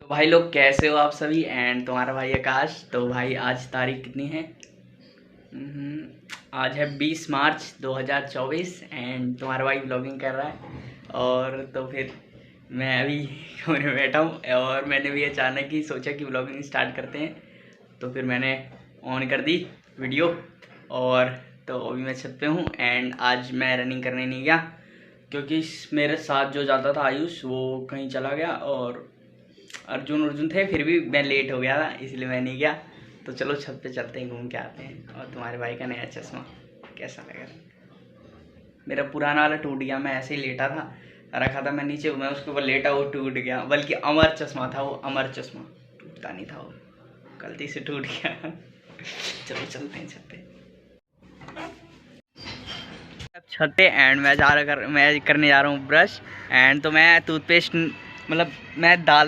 तो भाई लोग कैसे हो आप सभी। एंड तुम्हारा भाई आकाश। तो भाई आज तारीख कितनी है? आज है 20 मार्च 2024 एंड तुम्हारा भाई ब्लॉगिंग कर रहा है। और तो फिर मैं अभी कमरे में बैठा हूँ और मैंने भी अचानक ही सोचा कि ब्लॉगिंग स्टार्ट करते हैं। तो फिर मैंने ऑन कर दी वीडियो और तो अभी मैं छत पे हूँ। एंड आज मैं रनिंग करने नहीं गया क्योंकि मेरे साथ जो जाता था आयुष वो कहीं चला गया और अर्जुन थे, फिर भी मैं लेट हो गया था इसलिए मैं नहीं गया। तो चलो छत पे चलते हैं, घूम के आते हैं। और तुम्हारे भाई का नया चश्मा कैसा लगा? मेरा पुराना वाला टूट गया, मैं ऐसे ही लेटा था, रखा था मैं नीचे, मैं उसके ऊपर लेटा, वो टूट गया। बल्कि अमर चश्मा था वो, अमर चश्मा टूटता नहीं था वो, गलती से टूट गया। चलो चलते हैं छत पे। छत पे एंड मैं करने जा रहा हूँ ब्रश। एंड तो मैं टूथपेस्ट मतलब मैं क्या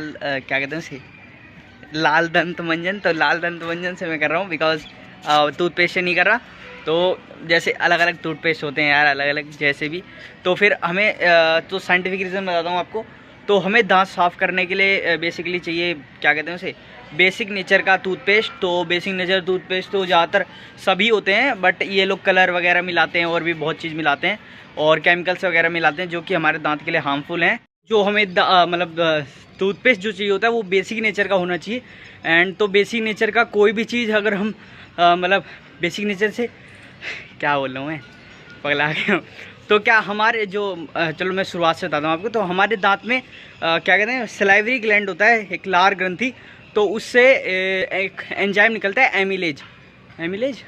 कहते हैं उसे, लाल दंत मंजन। तो लाल दंत मंजन से मैं कर रहा हूँ बिकॉज टूथपेस्ट से नहीं कर रहा। तो जैसे अलग अलग टूथपेस्ट होते हैं यार, अलग अलग जैसे भी। तो फिर हमें तो साइंटिफिक रीज़न बताता हूँ आपको। तो हमें दांत साफ़ करने के लिए बेसिकली चाहिए, क्या कहते हैं उसे, बेसिक नेचर का टूथपेस्ट। तो बेसिक नेचर टूथपेस्ट तो ज़्यादातर सभी होते हैं, बट ये लोग कलर वगैरह मिलाते हैं और भी बहुत चीज़ मिलाते हैं और केमिकल्स वगैरह मिलाते हैं जो कि हमारे दांत के लिए हार्मफुल हैं। जो हमें मतलब टूथपेस्ट जो चाहिए होता है वो बेसिक नेचर का होना चाहिए। एंड तो बेसिक नेचर का कोई भी चीज़ अगर हम मतलब बेसिक नेचर से क्या बोल रहा हूँ मैं, पगला गया हूँ। तो क्या हमारे जो चलो मैं शुरुआत से बताता हूँ आपको। तो हमारे दांत में क्या कहते हैं, सलाइवरी ग्लैंड होता है, एक लार ग्रंथि। तो उससे एक एंजाइम निकलता है, एमिलेज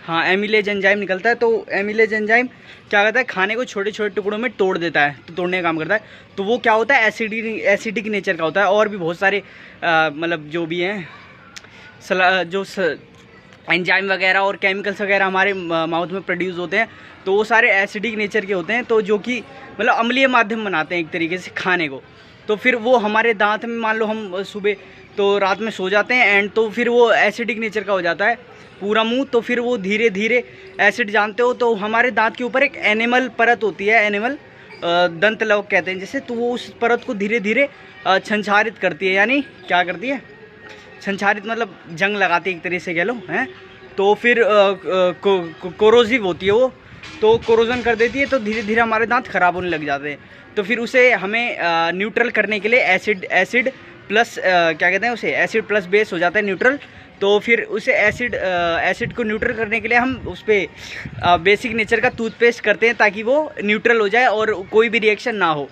हाँ, एमिलेज एंजाइम निकलता है। तो एमिलेज एंजाइम क्या करता है, खाने को छोटे छोटे टुकड़ों में तोड़ देता है, तो तोड़ने का काम करता है। तो वो क्या होता है, एसिडिक नेचर का होता है। और भी बहुत सारे मतलब जो भी हैं जो एंजाइम वगैरह और केमिकल्स वगैरह हमारे माउथ में प्रोड्यूस होते हैं, तो वो सारे एसिडिक नेचर के होते हैं। तो जो कि मतलब अम्लीय माध्यम बनाते हैं एक तरीके से खाने को। तो फिर वो हमारे दांत में, मान लो हम सुबह तो रात में सो जाते हैं एंड तो फिर वो एसिडिक नेचर का हो जाता है पूरा मुंह। तो फिर वो धीरे धीरे एसिड, जानते हो, तो हमारे दांत के ऊपर एक एनिमल परत होती है, एनिमल दंत लवक कहते हैं जैसे। तो वो उस परत को धीरे धीरे छंछारित करती है, यानी क्या करती है, छंछारित मतलब जंग लगाती है एक तरीके से कह लो, हैं। तो फिर कोरोजिव होती है वो, तो कोरोजन कर देती है। तो धीरे धीरे हमारे दांत खराब होने लग जाते हैं। तो फिर उसे हमें न्यूट्रल करने के लिए एसिड प्लस क्या कहते हैं उसे, एसिड प्लस बेस हो जाता है न्यूट्रल। तो फिर उसे एसिड को न्यूट्रल करने के लिए हम उस पर बेसिक नेचर का टूथपेस्ट करते हैं ताकि वो न्यूट्रल हो जाए और कोई भी रिएक्शन ना हो।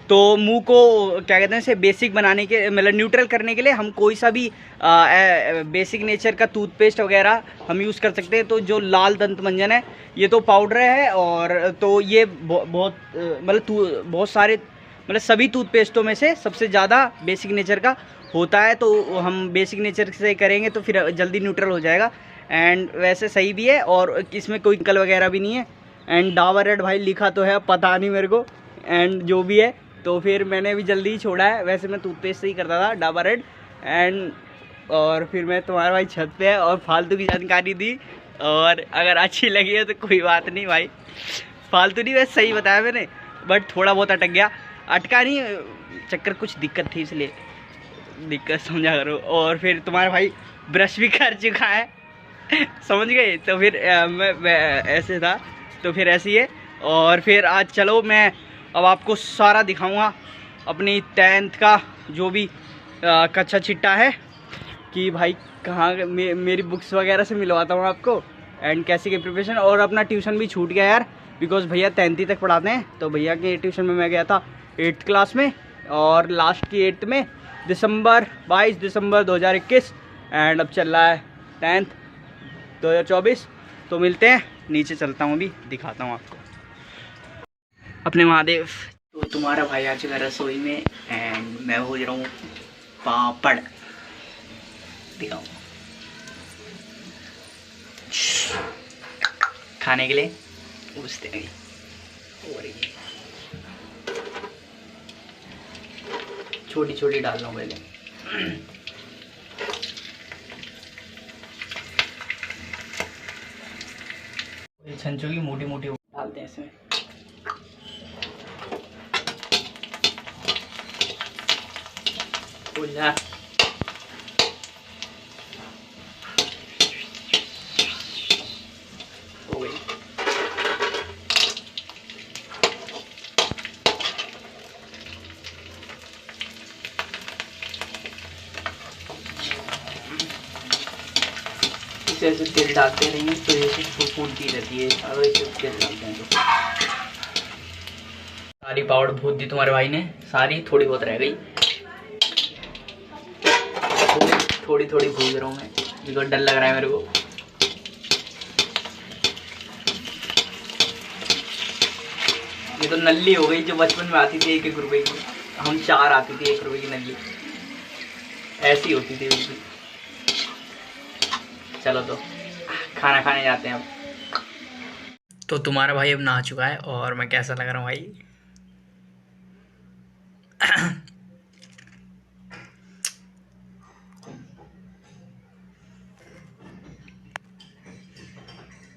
तो मुंह को क्या कहते हैं इसे बेसिक बनाने के, मतलब न्यूट्रल करने के लिए हम कोई सा भी बेसिक नेचर का टूथपेस्ट वगैरह हम यूज़ कर सकते हैं। तो जो लाल दंत मंजन है ये तो पाउडर है, और तो ये बहुत सारे मतलब सभी टूथपेस्टों में से सबसे ज़्यादा बेसिक नेचर का होता है। तो हम बेसिक नेचर से करेंगे तो फिर जल्दी न्यूट्रल हो जाएगा। एंड वैसे सही भी है और इसमें कोई केमिकल वगैरह भी नहीं है। एंड डाबर रेड भाई लिखा तो है, पता नहीं मेरे को, एंड जो भी है। तो फिर मैंने भी जल्दी ही छोड़ा है, वैसे मैं टूथपेस्ट से ही करता था, डाबर रेड। एंड और फिर मैं तुम्हारा भाई छत पे है और फालतू की जानकारी दी, और अगर अच्छी लगी है तो कोई बात नहीं भाई, फालतू नहीं, वैसे सही बताया मैंने, बट थोड़ा बहुत अटका नहीं, चक्कर कुछ दिक्कत थी इसलिए दिक्कत समझा करो। और फिर तुम्हारा भाई ब्रश भी कर चुका है, समझ गए। तो फिर मैं ऐसे था, तो फिर ऐसे ही है। और फिर आज चलो मैं अब आपको सारा दिखाऊंगा अपनी 10th का जो भी कच्चा चिट्ठा है, कि भाई कहाँ मेरी बुक्स वगैरह से मिलवाता हूँ आपको, एंड कैसे की प्रिपरेशन। और अपना ट्यूशन भी छूट गया यार, बिकॉज भैया 10th तक पढ़ाते हैं। तो भैया के ट्यूशन में मैं गया था 8th क्लास में, और लास्ट की 8th में 22 दिसंबर 2021। एंड अब चल रहा है 10th 2024। तो मिलते हैं, नीचे चलता हूँ, अभी दिखाता हूँ आपको अपने महादेव। तो तुम्हारा भाई आ चुका है रसोई में एंड मैं हो रहा हूँ पापड़, दिखाऊँ खाने के लिए पूछते हैं। छोटी छोटी डाल रहा हूँ पहले, छंचों की मोटी मोटी डालते हैं इसमें। से ऐसे तेल डालते नहीं तो ये फूटती रहती है, अगर इसे तेल डालते हैं तो। सारी पाउडर भून दी तुम्हारे भाई ने, सारी, थोड़ी बहुत रह गई, थोड़ी थोड़ी भून रहा हूँ मैं, बिकॉज डर लग रहा है मेरे को। ये तो नल्ली हो गई, जो बचपन में आती थी 1-1 रुपए की, हम 4 आती थी 1 रुपए की नल्ली, ऐसी होती थी बिल्कुल। चलो तो खाना खाने जाते हैं अब। तो तुम्हारा भाई अब नहा चुका है और मैं कैसा लग रहा हूँ भाई?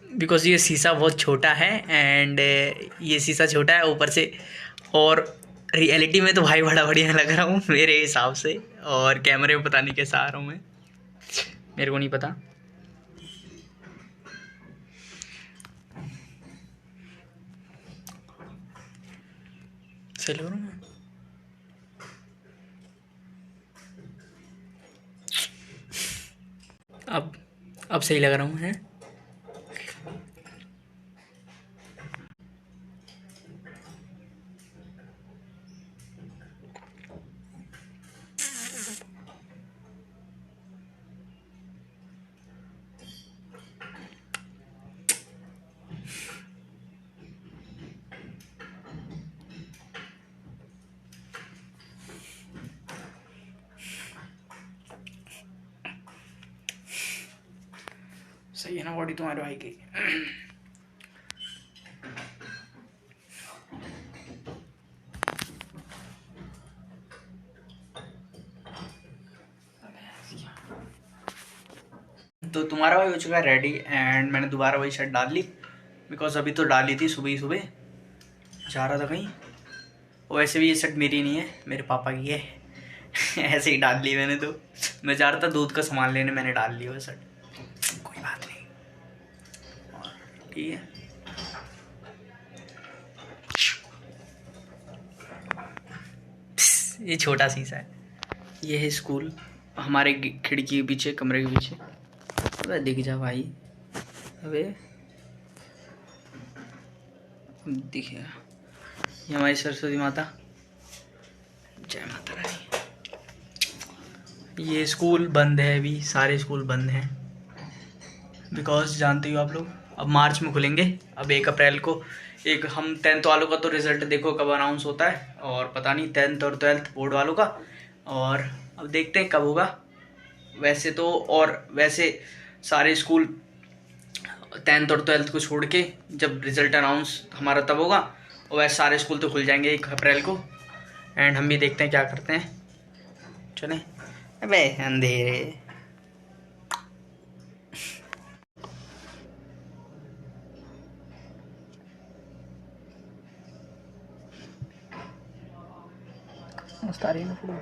बिकॉज ये शीशा बहुत छोटा है एंड ये शीशा छोटा है ऊपर से, और रियलिटी में तो भाई बड़ा बढ़िया लग रहा हूँ मेरे हिसाब से, और कैमरे में पता नहीं कैसा आ रहा हूँ मैं, मेरे को नहीं पता। सही लग रहा हूँ मैं? अब सही लग रहा हूँ है? सही है ना बॉडी तुम्हारे भाई की? तो तुम्हारा भाई हो चुका है रेडी एंड मैंने दोबारा वही शर्ट डाल ली, बिकॉज अभी तो डाली थी सुबह ही सुबह, जा रहा था कहीं। वैसे भी ये शर्ट मेरी नहीं है, मेरे पापा की है। ऐसे ही डाल ली मैंने, तो मैं जा रहा था दूध का सामान लेने, मैंने डाल ली वो शर्ट, कोई बात नहीं, ठीक है। ये छोटा शीशा है, ये है स्कूल हमारे खिड़की के पीछे, कमरे के पीछे। अबे दिख जा भाई, अबे दिखेगा। ये हमारी सरस्वती माता, जय माता रानी। ये स्कूल बंद है अभी, सारे स्कूल बंद हैं, बिकॉज जानते हो आप लोग अब मार्च में खुलेंगे। अब 1 अप्रैल को एक हम 10th वालों का तो रिजल्ट देखो कब अनाउंस होता है, और पता नहीं 10th और 12th बोर्ड वालों का, और अब देखते हैं कब होगा। वैसे तो, और वैसे सारे स्कूल 10th और 12th को छोड़ के जब रिजल्ट अनाउंस हमारा तब होगा, और वैसे सारे स्कूल तो खुल जाएंगे 1 अप्रैल को। एंड हम भी देखते हैं क्या करते हैं, चलें। अबे अंधेरे, मुस्तारी में फोटो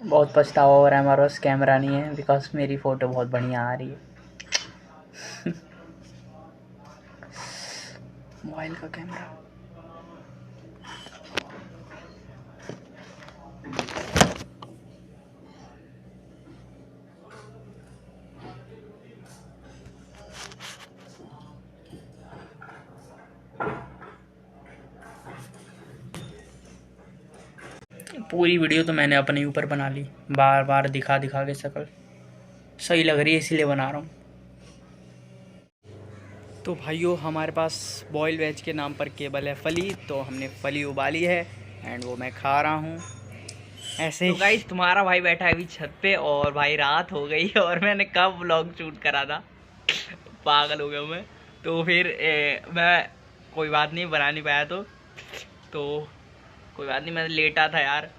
बहुत पछतावा हो रहा है, हमारे पास कैमरा नहीं है, बिकॉज मेरी फ़ोटो बहुत बढ़िया आ रही है। मोबाइल का कैमरा। पूरी वीडियो तो मैंने अपने ऊपर बना ली, बार बार दिखा दिखा के शक्ल सही लग रही है इसीलिए बना रहा हूँ। तो भाइयों हमारे पास बॉयल वेज के नाम पर केबल है फली, तो हमने फली उबाली है एंड वो मैं खा रहा हूँ ऐसे ही। तो गाइस तुम्हारा भाई बैठा है अभी छत पे, और भाई रात हो गई और मैंने कब व्लॉग शूट करा था, पागल हो गया मैं। तो फिर मैं कोई बात नहीं बना नहीं पाया, तो कोई बात नहीं, मैं लेटा था यार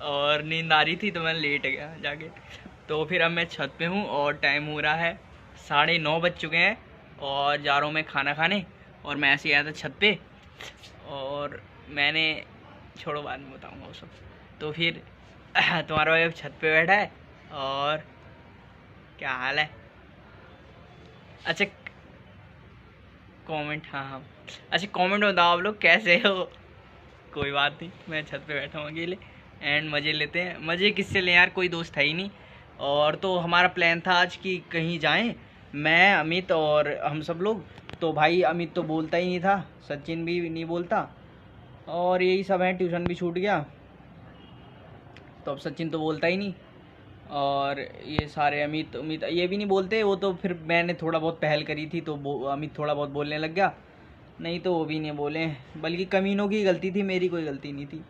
और नींद आ रही थी तो मैं लेट गया जाके। तो फिर अब मैं छत पे हूँ और टाइम हो रहा है 9:30 बज चुके हैं, और जा रहा हूँ मैं खाना खाने। और मैं ऐसे ही आया था छत पे, और मैंने, छोड़ो बाद में बताऊँगा वो सब। तो फिर तुम्हारा भाई अब छत पे बैठा है, और क्या हाल है? अच्छा कमेंट, हाँ अच्छा कमेंट में बताओ आप लोग कैसे हो। कोई बात नहीं, मैं छत पे बैठा हूँ अकेले, एंड मज़े लेते हैं। मज़े किससे लें यार, कोई दोस्त है ही नहीं। और तो हमारा प्लान था आज कि कहीं जाएं, मैं, अमित और हम सब लोग। तो भाई अमित तो बोलता ही नहीं था, सचिन भी नहीं बोलता, और यही सब है, ट्यूशन भी छूट गया। तो अब सचिन तो बोलता ही नहीं, और ये सारे अमित अमित ये भी नहीं बोलते। वो तो फिर मैंने थोड़ा बहुत पहल करी थी तो अमित थोड़ा बहुत बोलने लग गया, नहीं तो वो भी नहीं बोले। बल्कि कमीनों की गलती थी, मेरी कोई गलती नहीं थी।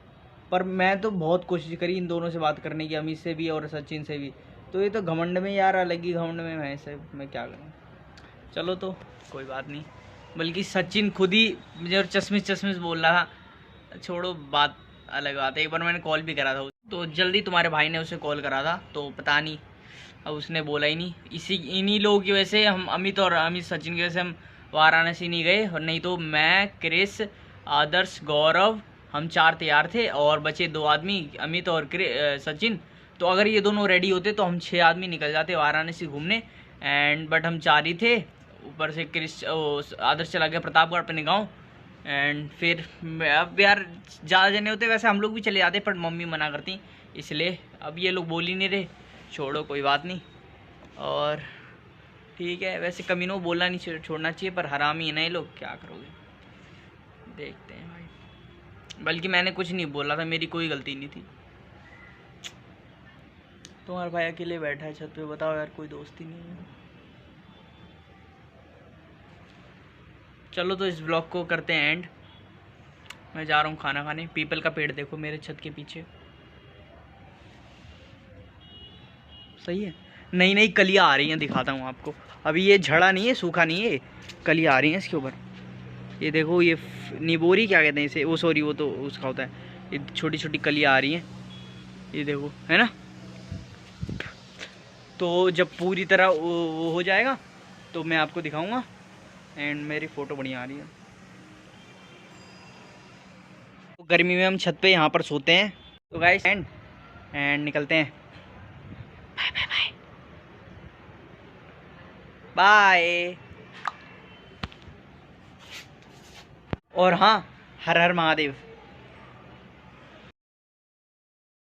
पर मैं तो बहुत कोशिश करी इन दोनों से बात करने की, अमित से भी और सचिन से भी। तो ये तो घमंड में यार, अलग ही घमंड में मैं से मैं क्या करूँ। चलो तो कोई बात नहीं। बल्कि सचिन खुद ही मुझे चश्मिश चश्मिश बोल रहा था, छोड़ो बात, अलग बात है। एक बार मैंने कॉल भी करा था, तो जल्दी तुम्हारे भाई ने उसे कॉल करा था, तो पता नहीं अब उसने बोला ही नहीं। इन्हीं लोगों की वजह से हम, अमित सचिन की वजह से हम वाराणसी नहीं गए। और नहीं तो मैं, क्रिस, आदर्श, गौरव, हम 4 तैयार थे, और बचे 2 आदमी, अमित और सचिन। तो अगर ये दोनों रेडी होते तो हम 6 आदमी निकल जाते वाराणसी घूमने। एंड बट हम 4 ही थे। ऊपर से आदर्श चला गया प्रतापगढ़ अपने गाँव। एंड फिर अब यार ज़्यादा जने होते वैसे हम लोग भी चले जाते, पर मम्मी मना करती, इसलिए अब ये लोग बोल ही नहीं रहे। छोड़ो कोई बात नहीं। और ठीक है, वैसे कमीनों बोलना नहीं छोड़ना चाहिए, पर हरामी है ना ये लोग, क्या करोगे, देखते हैं भाई। बल्कि मैंने कुछ नहीं बोला था, मेरी कोई गलती नहीं थी। तुम्हारा भाई अकेले बैठा है छत पे, बताओ यार, कोई दोस्त ही नहीं है। चलो तो इस ब्लॉग को करते हैं एंड। मैं जा रहा हूँ खाना खाने। पीपल का पेड़ देखो मेरे छत के पीछे, सही है। नई नई कलियाँ आ रही हैं, दिखाता हूँ आपको। अभी ये झड़ा नहीं है, सूखा नहीं है, कलियाँ आ रही हैं इसके ऊपर। ये देखो, ये निबोरी क्या कहते हैं इसे, वो सॉरी वो तो उसका होता है। ये छोटी छोटी कलियाँ आ रही हैं, ये देखो, है ना। तो जब पूरी तरह वो हो जाएगा तो मैं आपको दिखाऊंगा। एंड मेरी फ़ोटो बढ़िया आ रही है। तो गर्मी में हम छत पे यहाँ पर सोते हैं। तो गाइस एंड निकलते हैं। Bye bye bye bye. और हाँ, हर हर महादेव।